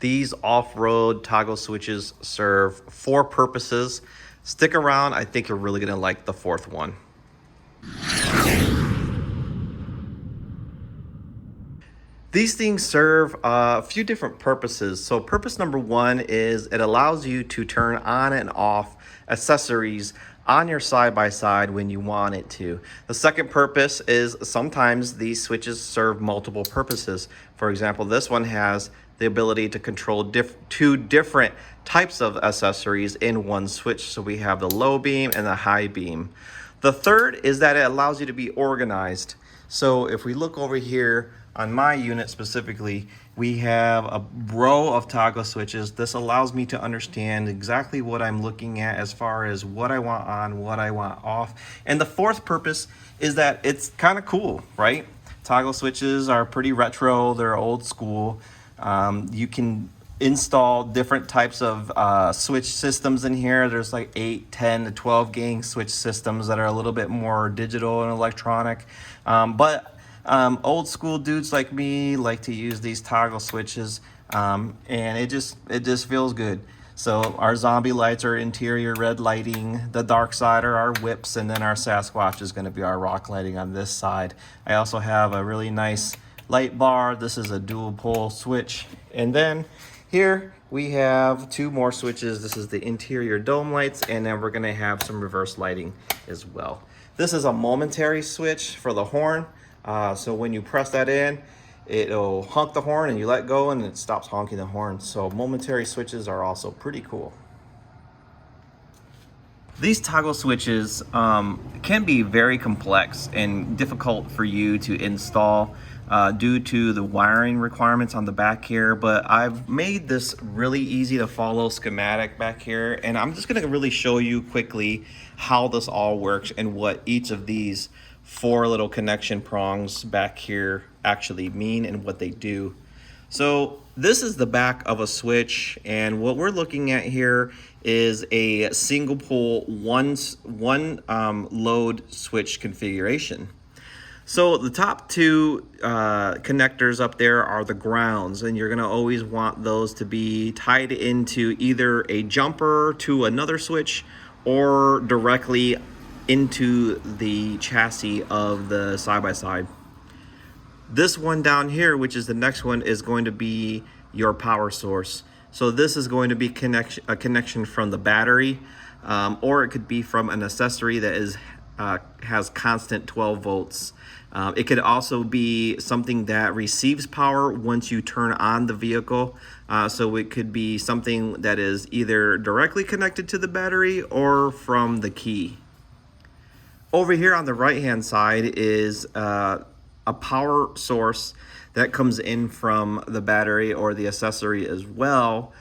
These off-road toggle switches serve 4 purposes. Stick around, I think you're really gonna like the 4th one. These things serve a few different purposes. So purpose number 1 is it allows you to turn on and off accessories on your side-by-side when you want it to. The second purpose is sometimes these switches serve multiple purposes. For example, this one has the ability to control 2 different types of accessories in one switch. So we have the low beam and the high beam. The third is that it allows you to be organized. So if we look over here on my unit specifically, we have a row of toggle switches. This allows me to understand exactly what I'm looking at as far as what I want on, what I want off. And the fourth purpose is that it's kind of cool, right? Toggle switches are pretty retro, they're old school. You can install different types of switch systems in here. There's like 8, 10 to 12 gang switch systems that are a little bit more digital and electronic. Old school dudes like me like to use these toggle switches, and it just feels good. So our zombie lights are interior red lighting, the dark side are our whips, and then our Sasquatch is going to be our rock lighting on this side. I also have a really nice light bar. This is a dual pole switch. And then here we have 2 more switches. This is the interior dome lights, and then we're going to have some reverse lighting as well. This is a momentary switch for the horn. So when you press that in, it'll honk the horn and you let go and it stops honking the horn. So momentary switches are also pretty cool. These toggle switches can be very complex and difficult for you to install due to the wiring requirements on the back here, but I've made this really easy to follow schematic back here, and I'm just gonna really show you quickly how this all works and what each of these 4 little connection prongs back here actually mean and what they do. So this is the back of a switch, and what we're looking at here is a single pole one load switch configuration. So the top 2 connectors up there are the grounds, and you're gonna always want those to be tied into either a jumper to another switch or directly into the chassis of the side-by-side. This one down here, which is the next one, is going to be your power source. So this is going to be a connection from the battery, or it could be from an accessory that has constant 12 volts. It could also be something that receives power once you turn on the vehicle. So it could be something that is either directly connected to the battery or from the key. Over here on the right-hand side is a power source that comes in from the battery or the accessory as well.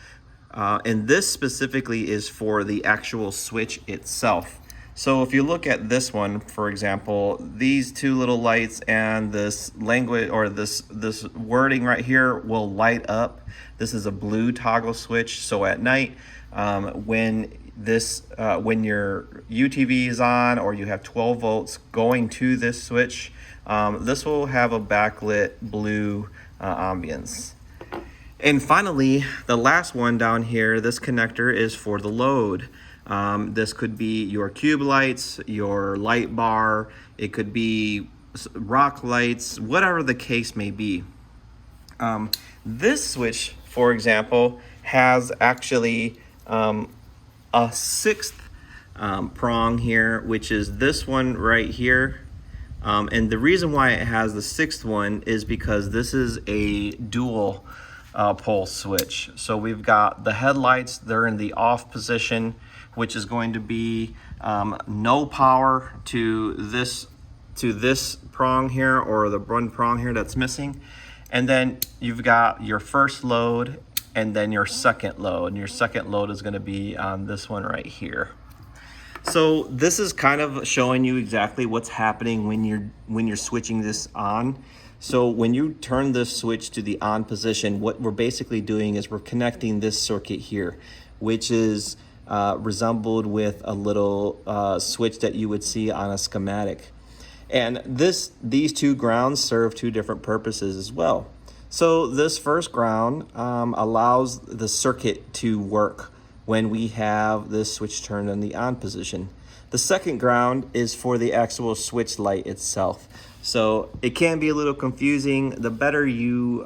And this specifically is for the actual switch itself. So if you look at this one, for example, these 2 little lights and this language or this wording right here will light up. This is a blue toggle switch. So at night, when your UTV is on or you have 12 volts going to this switch, this will have a backlit blue ambience. And finally, the last one down here, this connector is for the load. This could be your cube lights, your light bar, it could be rock lights, whatever the case may be. This switch, for example, has actually a 6th prong here, which is this one right here. And the reason why it has the 6th one is because this is a dual pole switch. So we've got the headlights, they're in the off position, which is going to be no power to this prong here, or the one prong here that's missing. And then you've got your first load and then your second load, and your second load is going to be on this one right here. So this is kind of showing you exactly what's happening when you're switching this on. So when you turn this switch to the on position, what we're basically doing is we're connecting this circuit here, which is resembled with a little switch that you would see on a schematic. And these 2 grounds serve 2 different purposes as well. So this first ground allows the circuit to work when we have this switch turned in the on position. The second ground is for the actual switch light itself. So it can be a little confusing. The better you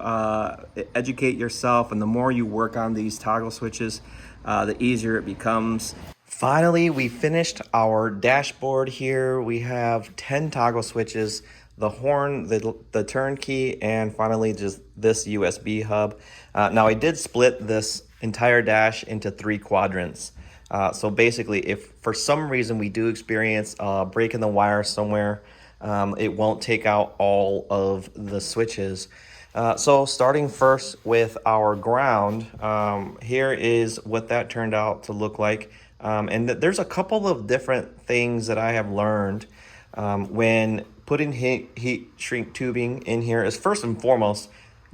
educate yourself and the more you work on these toggle switches, the easier it becomes. Finally, we finished our dashboard here. We have 10 toggle switches, the horn, the turnkey, and finally just this USB hub. Now I did split this entire dash into 3 quadrants. So basically, if for some reason we do experience a break in the wire somewhere, it won't take out all of the switches. So starting first with our ground, here is what that turned out to look like. And there's a couple of different things that I have learned when putting heat shrink tubing in here. Is first and foremost,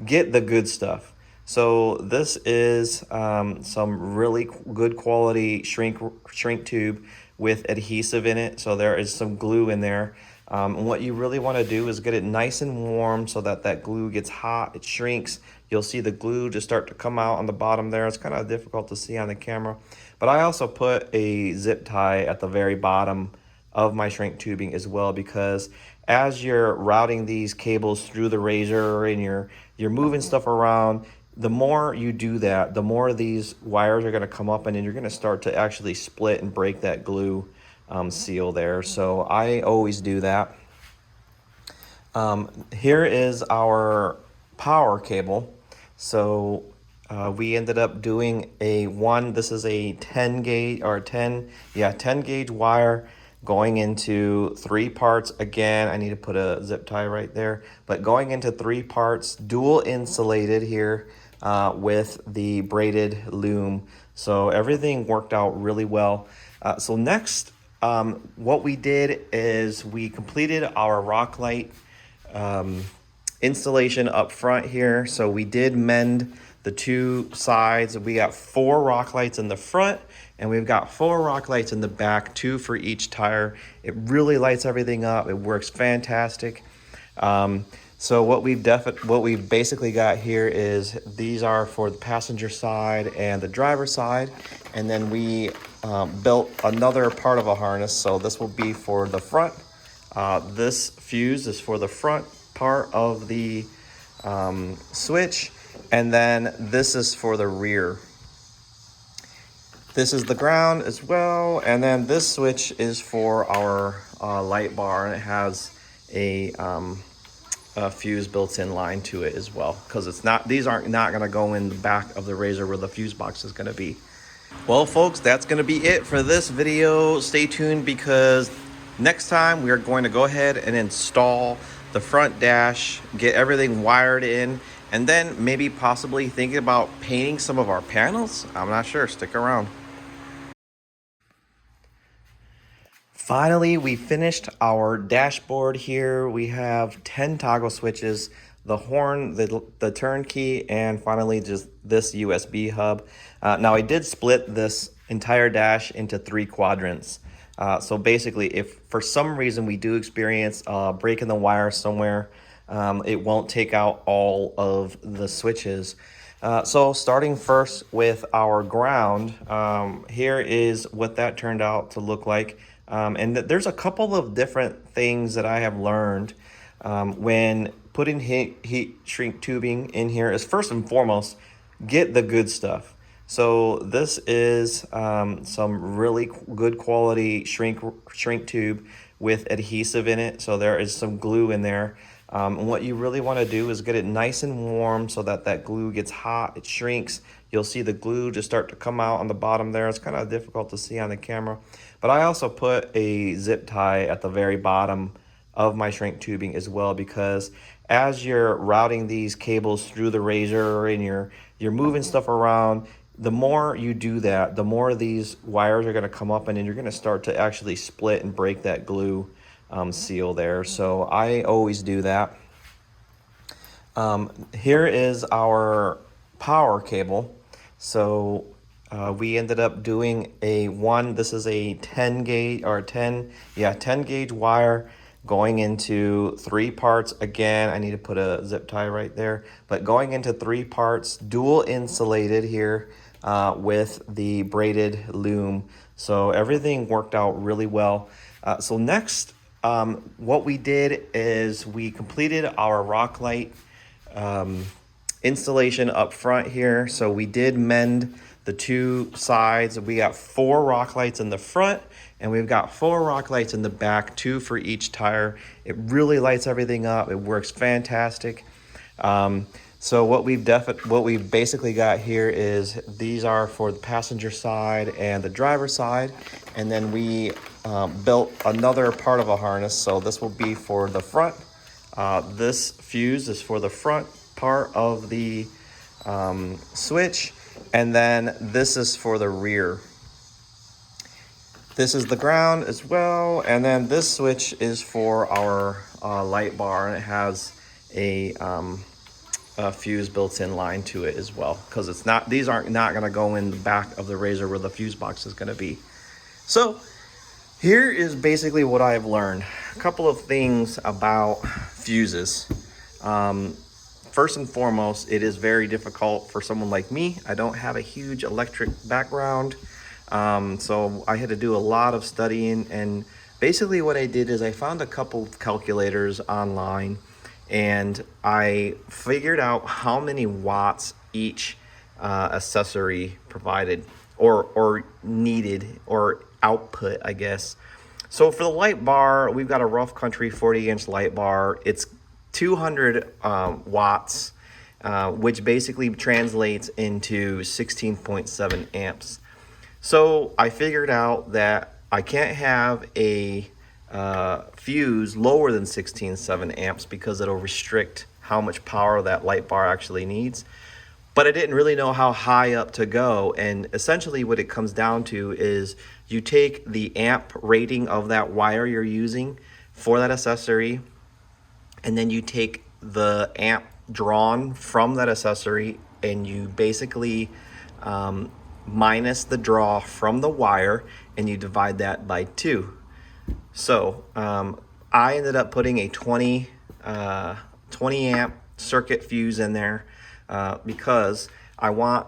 get the good stuff. So this is some really good quality shrink tube with adhesive in it. So there is some glue in there. And what you really want to do is get it nice and warm so that that glue gets hot, it shrinks. You'll see the glue just start to come out on the bottom there. It's kind of difficult to see on the camera. But I also put a zip tie at the very bottom of my shrink tubing as well, because as you're routing these cables through the razor and you're moving stuff around, the more you do that, the more these wires are going to come up and then you're going to start to actually split and break that glue seal there. So I always do that. Here is our power cable. So we ended up doing this is a 10 gauge wire going into 3 parts. Again, I need to put a zip tie right there, but going into 3 parts, dual insulated here with the braided loom. So everything worked out really well. So next, what we did is we completed our rock light installation up front here. So we did mend the 2 sides. We got 4 rock lights in the front and we've got 4 rock lights in the back, 2 for each tire. It really lights everything up. It works fantastic. So what we've basically got here is these are for the passenger side and the driver side, and then we built another part of a harness. So this will be for the front. This fuse is for the front part of the switch, and then this is for the rear. This is the ground as well, and then this switch is for our light bar, and it has a fuse built in line to it as well, because these aren't going to go in the back of the razor where the fuse box is going to be. Well folks, that's going to be it for this video. Stay tuned, because next time we are going to go ahead and install the front dash, get everything wired in, and then maybe possibly thinking about painting some of our panels. I'm not sure. Stick around. Finally, we finished our dashboard here. We have 10 toggle switches, the horn, the turnkey, and finally just this USB hub. Now I did split this entire dash into 3 quadrants. So basically, if for some reason we do experience a break in the wire somewhere, it won't take out all of the switches. So starting first with our ground, here is what that turned out to look like. And there's a couple of different things that I have learned when putting heat shrink tubing in here. Is first and foremost, get the good stuff. So this is some really good quality shrink tube with adhesive in it. So there is some glue in there. And what you really want to do is get it nice and warm so that that glue gets hot, it shrinks. You'll see the glue just start to come out on the bottom there. It's kind of difficult to see on the camera. But I also put a zip tie at the very bottom of my shrink tubing as well, because as you're routing these cables through the razor and you're moving stuff around, the more you do that, the more these wires are going to come up and then you're going to start to actually split and break that glue seal there. So I always do that. Here is our power cable. So we ended up doing this is a 10 gauge wire going into 3 parts. Again, I need to put a zip tie right there, but going into 3 parts, dual insulated here with the braided loom. So everything worked out really well. So next, what we did is we completed our Rocklight installation up front here. So we did mend the 2 sides. We got 4 Rocklights in the front, and we've got 4 Rocklights in the back, 2 for each tire. It really lights everything up. It works fantastic. So what we've basically got here is these are for the passenger side and the driver side, and then we built another part of a harness. So this will be for the front. This fuse is for the front part of the switch, and then this is for the rear. This is the ground as well, and then this switch is for our light bar, and it has a fuse built in line to it as well, because it's not, these aren't not going to go in the back of the RZR where the fuse box is going to be. So here is basically what I've learned. A couple of things about fuses. First and foremost, it is very difficult for someone like me. I don't have a huge electric background, so I had to do a lot of studying, and basically what I did is I found a couple calculators online, and I figured out how many watts each accessory provided or needed, or output, I guess. So for the light bar, we've got a Rough Country 40-inch light bar. It's 200 watts, which basically translates into 16.7 amps. So I figured out that I can't have a fuse lower than 16.7 amps because it'll restrict how much power that light bar actually needs. But I didn't really know how high up to go, and essentially what it comes down to is you take the amp rating of that wire you're using for that accessory, and then you take the amp drawn from that accessory, and you basically minus the draw from the wire, and you divide that by 2. So I ended up putting a 20 amp circuit fuse in there because I want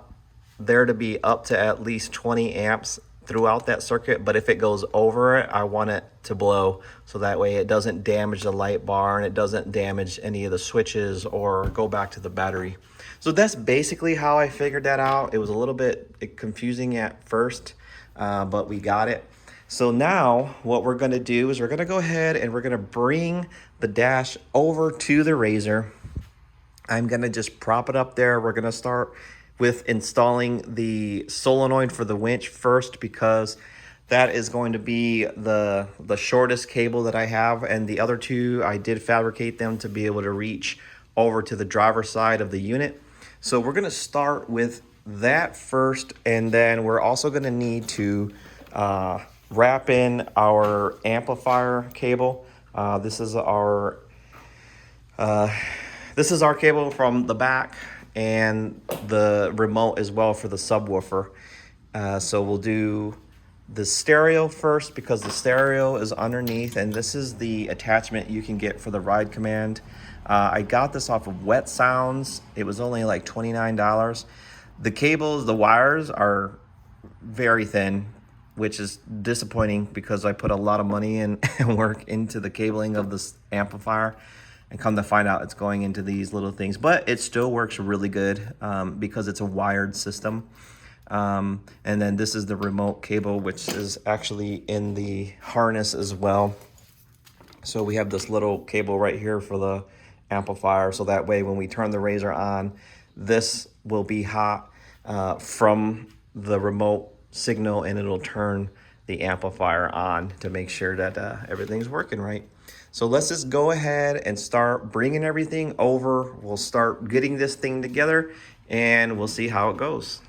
there to be up to at least 20 amps throughout that circuit, but if it goes over it, I want it to blow, so that way it doesn't damage the light bar and it doesn't damage any of the switches or go back to the battery. So that's basically how I figured that out. It was a little bit confusing at first, but we got it. So now what we're going to do is we're going to go ahead and we're going to bring the dash over to the RZR. I'm going to just prop it up there. We're going to start with installing the solenoid for the winch first, because that is going to be the shortest cable that I have, and the other 2 I did fabricate them to be able to reach over to the driver's side of the unit. So we're going to start with that first, and then we're also going to need to wrap in our amplifier cable. This is our cable from the back, and the remote as well for the subwoofer. So we'll do the stereo first, because the stereo is underneath, and this is the attachment you can get for the Ride Command. I got this off of Wet Sounds. It was only like $29. The cables, the wires are very thin, which is disappointing because I put a lot of money and work into the cabling of this amplifier, and come to find out it's going into these little things. But it still works really good because it's a wired system. And then this is the remote cable, which is actually in the harness as well. So we have this little cable right here for the amplifier, so that way when we turn the RZR on, this will be hot from the remote signal, and it'll turn the amplifier on to make sure that everything's working right. So let's just go ahead and start bringing everything over. We'll start getting this thing together, and we'll see how it goes.